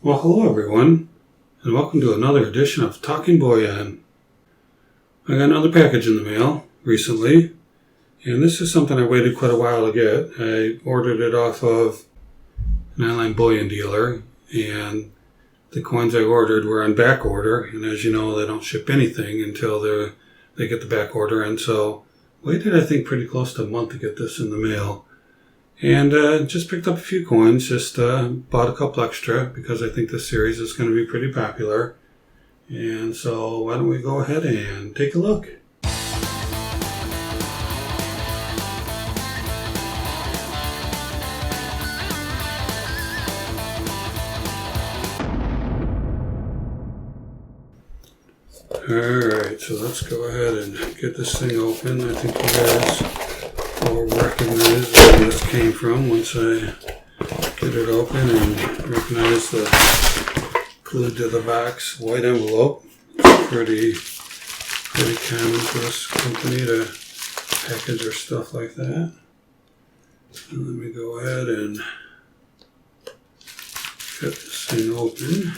Well, hello everyone, and welcome to another edition of Talking Bullion. I got another package in the mail recently, and this is something I waited quite a while to get. I ordered it off of an online bullion dealer, and the coins I ordered were on back order, and as you know, they don't ship anything until they get the back order, and so waited, I think, pretty close to a month to get this in the mail. And just picked up a few coins, just bought a couple extra because I think this series is going to be pretty popular. And so why don't we go ahead and take a look. Alright, so let's go ahead and get this thing open. I think you guys will recognize where this came from once I get it open and recognize the glued to the box white envelope. It's pretty common for this company to package their stuff like that. And let me go ahead and cut this thing open.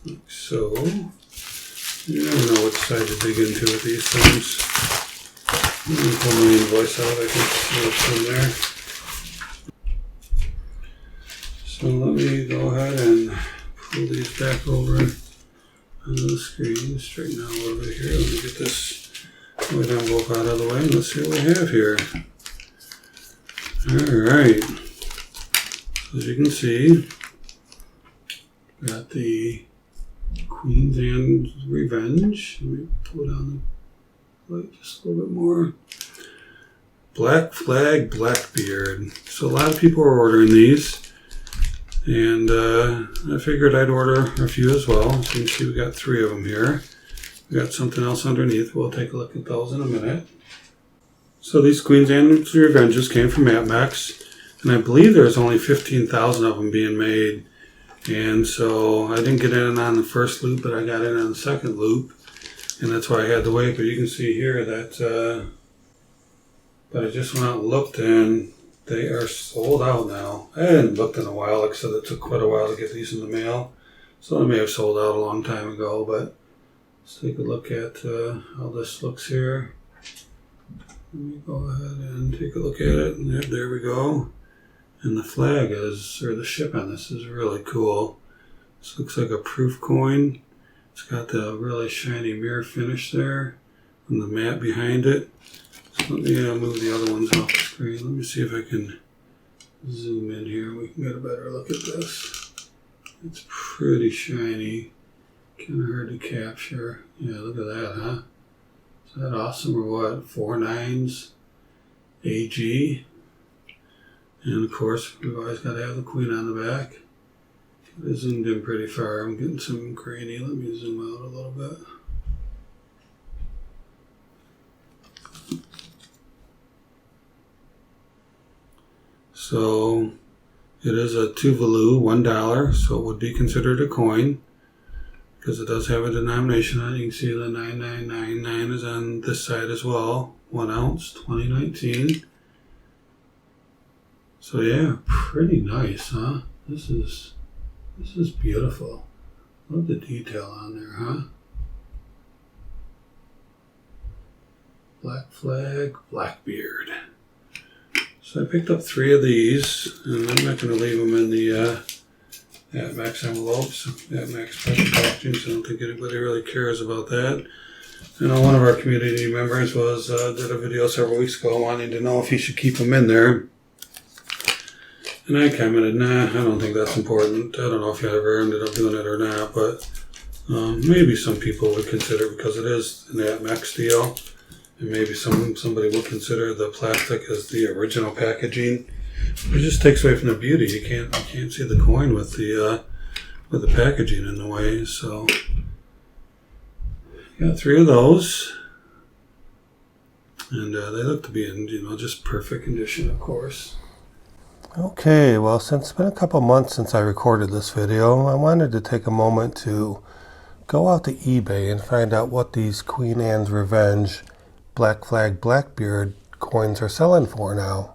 Like so. You never know what side to dig into with these things. I'm going to pull my invoice out, I can see what's in there. So let me go ahead and pull these back over onto the screen, straighten out a little bit here. Let me get this white envelope out of the way and let's see what we have here. Alright, as you can see, got the Queen's and Revenge. Let me pull down the light just a little bit more. Black Flag Blackbeard. So a lot of people are ordering these, and I figured I'd order a few as well. So you can see we got 3 of them here. We got something else underneath. We'll take a look at those in a minute. So these Queen's and Revenges came from Apmex, and I believe there's only 15,000 of them being made. And so I didn't get in on the first loop, but I got in on the second loop, and that's why I had to wait. But you can see here that, but I just went out and looked, and they are sold out now. I hadn't looked in a while, like I said, it took quite a while to get these in the mail, so they may have sold out a long time ago. But let's take a look at how this looks here. Let me go ahead and take a look at it, and there we go. And the flag is, or the ship on this is really cool. This looks like a proof coin. It's got the really shiny mirror finish there and the mat behind it. So let me move the other ones off the screen. Let me see if I can zoom in here. We can get a better look at this. It's pretty shiny. Kind of hard to capture. Yeah, look at that, huh? Is that awesome or what? 4 9s AG. And of course, we've always got to have the Queen on the back. I zoomed in pretty far. I'm getting some grainy. Let me zoom out a little bit. So it is a Tuvalu, $1, so it would be considered a coin because it does have a denomination on it. You can see the 9999 is on this side as well. 1 ounce, 2019. So yeah, pretty nice, huh? This is beautiful. Love the detail on there, huh? Black Flag Blackbeard. So I picked up 3 of these, and I'm not going to leave them in the Apmex envelopes, Apmex packaging, so I don't think anybody really cares about that. I know one of our community members did a video several weeks ago wanting to know if he should keep them in there. And I commented, nah, I don't think that's important. I don't know if I ever ended up doing it or not, but maybe some people would consider, because it is an Apmex deal, and maybe somebody would consider the plastic as the original packaging. It just takes away from the beauty. You can't see the coin with the packaging in the way. So got 3 of those, and they look to be in just perfect condition, of course. Okay, well, since it's been a couple months since I recorded this video, I wanted to take a moment to go out to eBay and find out what these Queen Anne's Revenge Black Flag Blackbeard coins are selling for now.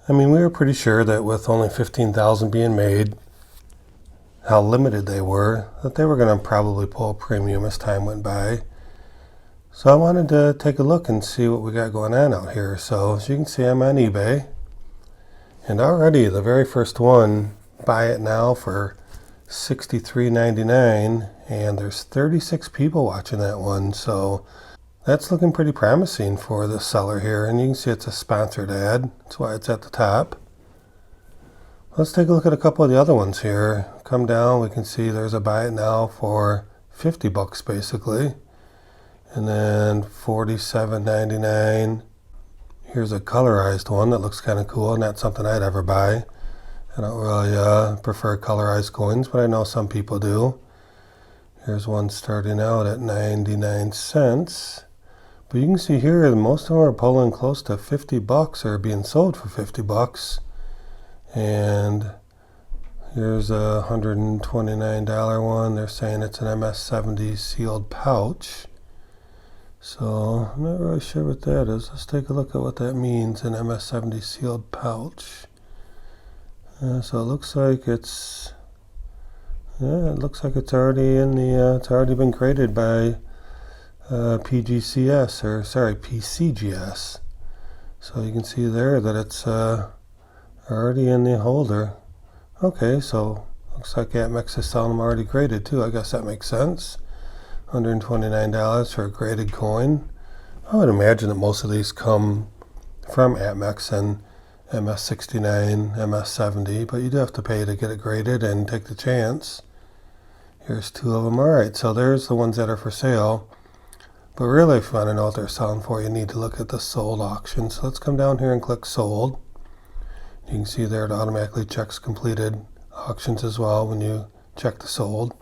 I mean, we were pretty sure that with only 15,000 being made, how limited they were, that they were going to probably pull a premium as time went by. So I wanted to take a look and see what we got going on out here. So as you can see, I'm on eBay. And already the very first one, buy it now for $63.99. And there's 36 people watching that one. So that's looking pretty promising for the seller here. And you can see it's a sponsored ad. That's why it's at the top. Let's take a look at a couple of the other ones here. Come down, we can see there's a buy it now for 50 bucks basically. And then $47.99. Here's a colorized one that looks kind of cool. Not something I'd ever buy. I don't really prefer colorized coins, but I know some people do. Here's one starting out at 99 cents. But you can see here most of them are pulling close to 50 bucks or being sold for 50 bucks. And here's a $129 one. They're saying it's an MS-70 sealed pouch. So I'm not really sure what that is. Let's take a look at what that means, an MS-70 sealed pouch. So it looks like it's already in the it's already been graded by PGCS, or sorry, PCGS. So you can see there that it's already in the holder. Okay, so looks like Apmex is selling them already graded too. I guess that makes sense. $129 for a graded coin. I would imagine that most of these come from Apmex and MS-69, MS-70, but you do have to pay to get it graded and take the chance. Here's two of them. Alright, so there's the ones that are for sale. But really, if you want to know what they're selling for, you need to look at the sold auction. So let's come down here and click sold. You can see there it automatically checks completed auctions as well when you check the sold.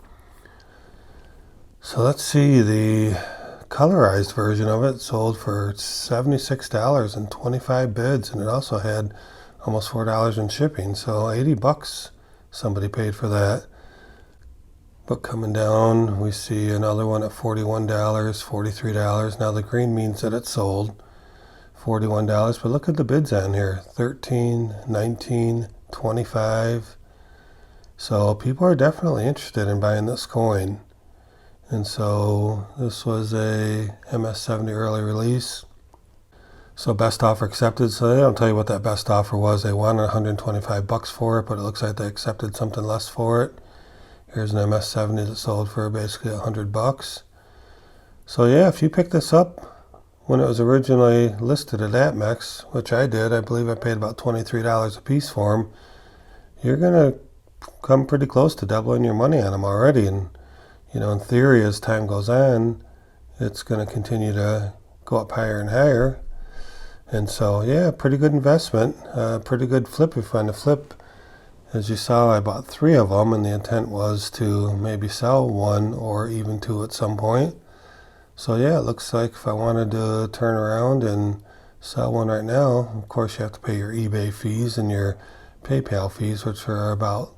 So let's see, the colorized version of it sold for $76 and 25 bids, and it also had almost $4 in shipping, so 80 bucks somebody paid for that. But coming down, we see another one at $41, $43. Now the green means that it's sold. $41, but look at the bids on here. 13, 19, 25. So people are definitely interested in buying this coin. And so this was a MS-70 early release. So best offer accepted. So they don't tell you what that best offer was. They wanted 125 bucks for it, but it looks like they accepted something less for it. Here's an MS-70 that sold for basically 100 bucks. So yeah, if you pick this up when it was originally listed at Apmex, which I did, I believe I paid about $23 a piece for them, you're going to come pretty close to doubling your money on them already. And you know, in theory, as time goes on, it's going to continue to go up higher and higher. And so, yeah, pretty good investment, pretty good flip if you find a flip. As you saw, I bought 3 of them, and the intent was to maybe sell 1 or even 2 at some point. So, yeah, it looks like if I wanted to turn around and sell one right now, of course, you have to pay your eBay fees and your PayPal fees, which are about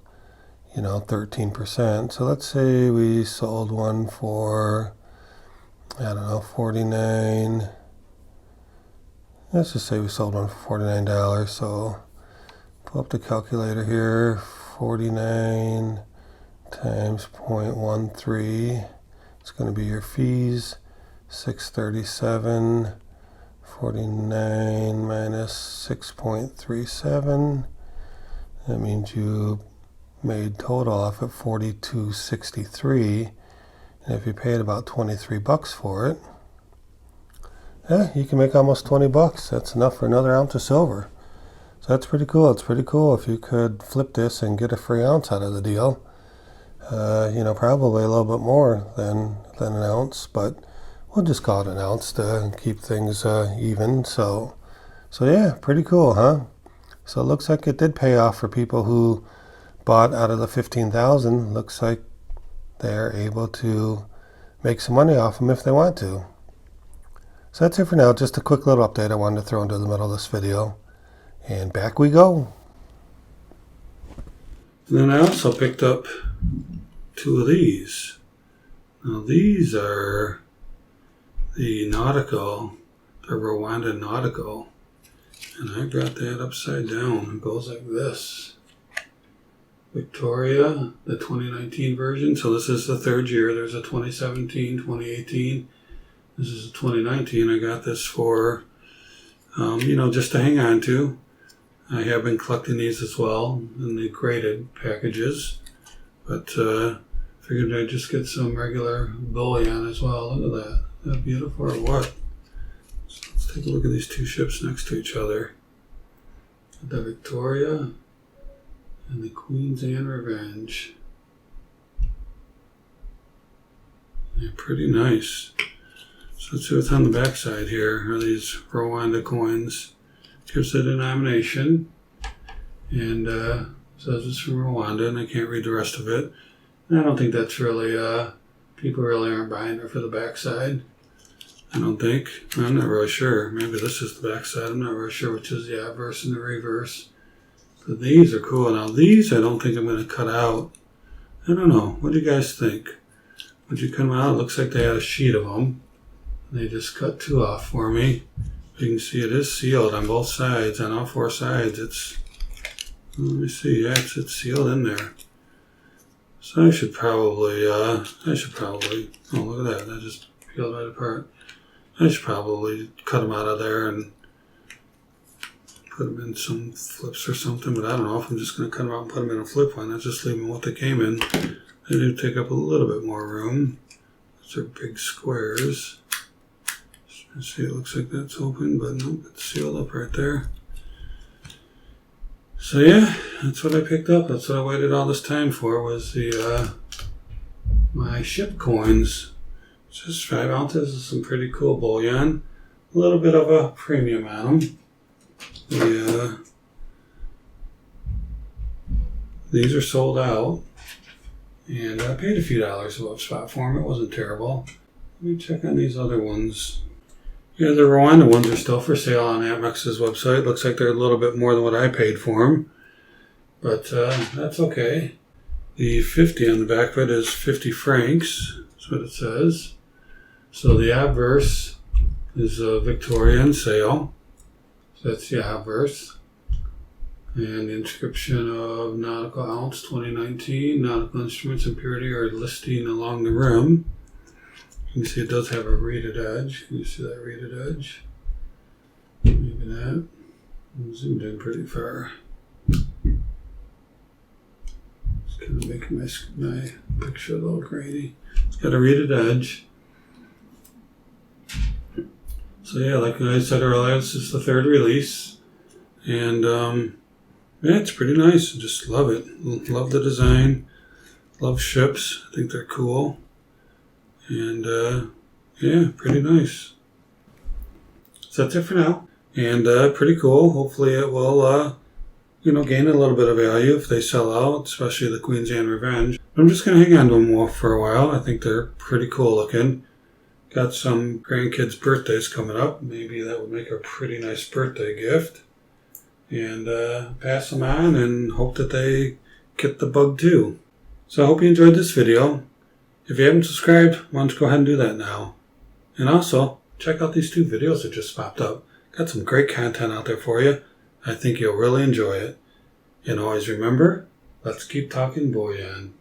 13%. So let's say we sold one for, I don't know, 49. Let's just say we sold one for $49. So pull up the calculator here. 49 times 0.13. It's going to be your fees. 637. 49 minus 6.37. That means you made total off at $42.63, and if you paid about 23 bucks for it, you can make almost 20 bucks. That's enough for another ounce of silver. So that's pretty cool. It's pretty cool if you could flip this and get a free ounce out of the deal. Probably a little bit more than an ounce, but we'll just call it an ounce to keep things even. So yeah, pretty cool, huh? So it looks like it did pay off for people who bought out of the 15,000. Looks like they're able to make some money off them if they want to. So that's it for now. Just a quick little update I wanted to throw into the middle of this video. And back we go. And then I also picked up 2 of these. Now these are the Rwanda Nautical. And I got that upside down. It goes like this. Victoria, the 2019 version. So this is the third year. There's a 2017, 2018. This is a 2019. I got this for, just to hang on to. I have been collecting these as well in the graded packages. But figured I'd just get some regular bullion as well. Look at that. Isn't that beautiful or what? So let's take a look at these two ships next to each other. The Victoria and the Queen's Anne Revenge. Yeah, pretty nice. So let's see what's on the back side here. Are these Rwanda coins? Gives the denomination. And says it's from Rwanda, and I can't read the rest of it. And I don't think that's really, people really aren't buying it for the backside. I don't think. I'm not really sure. Maybe this is the backside. I'm not really sure which is the obverse and the reverse. But these are cool. Now these I don't think I'm going to cut out. I don't know. What do you guys think? Would you cut them out? It looks like they had a sheet of them. They just cut two off for me. You can see it is sealed on both sides. On all four sides it's, let me see, yeah, it's sealed in there. So I should probably, oh look at that, that just peeled right apart. I should probably cut them out of there and put them in some flips or something, but I don't know if I'm just going to cut them out and put them in a flip one. I'll just leave them what they came in. They do take up a little bit more room. Those are big squares. See, it looks like that's open, but nope, it's sealed up right there. So yeah, that's what I picked up. That's what I waited all this time for, was the my ship coins. Just 5 ounces of some pretty cool bullion. A little bit of a premium on them. These are sold out. And I paid a few dollars above spot for them. It wasn't terrible. Let me check on these other ones. Yeah, the Rwanda ones are still for sale on Apmex's website. Looks like they're a little bit more than what I paid for them. But that's okay. The 50 on the back of it is 50 francs. That's what it says. So the obverse is a Victorian sale. So that's the obverse. And the inscription of Nautical Ounce 2019. Nautical instruments and purity are listing along the rim. You can see it does have a reeded edge. Can you see that reeded edge? Maybe that. I'm zoomed in pretty far. Just kind of making my picture a little grainy. It's got a reeded edge. So yeah, like I said earlier, this is the third release. And yeah, it's pretty nice. I just love it. Love the design. Love ships. I think they're cool. And yeah, pretty nice. So that's it for now. And pretty cool. Hopefully it will, gain a little bit of value if they sell out, especially the Queen's Anne Revenge. I'm just going to hang on to them for a while. I think they're pretty cool looking. Got some grandkids' birthdays coming up. Maybe that would make a pretty nice birthday gift. And pass them on and hope that they get the bug too. So I hope you enjoyed this video. If you haven't subscribed, why don't you go ahead and do that now. And also, check out these two videos that just popped up. Got some great content out there for you. I think you'll really enjoy it. And always remember, let's keep talking bullion.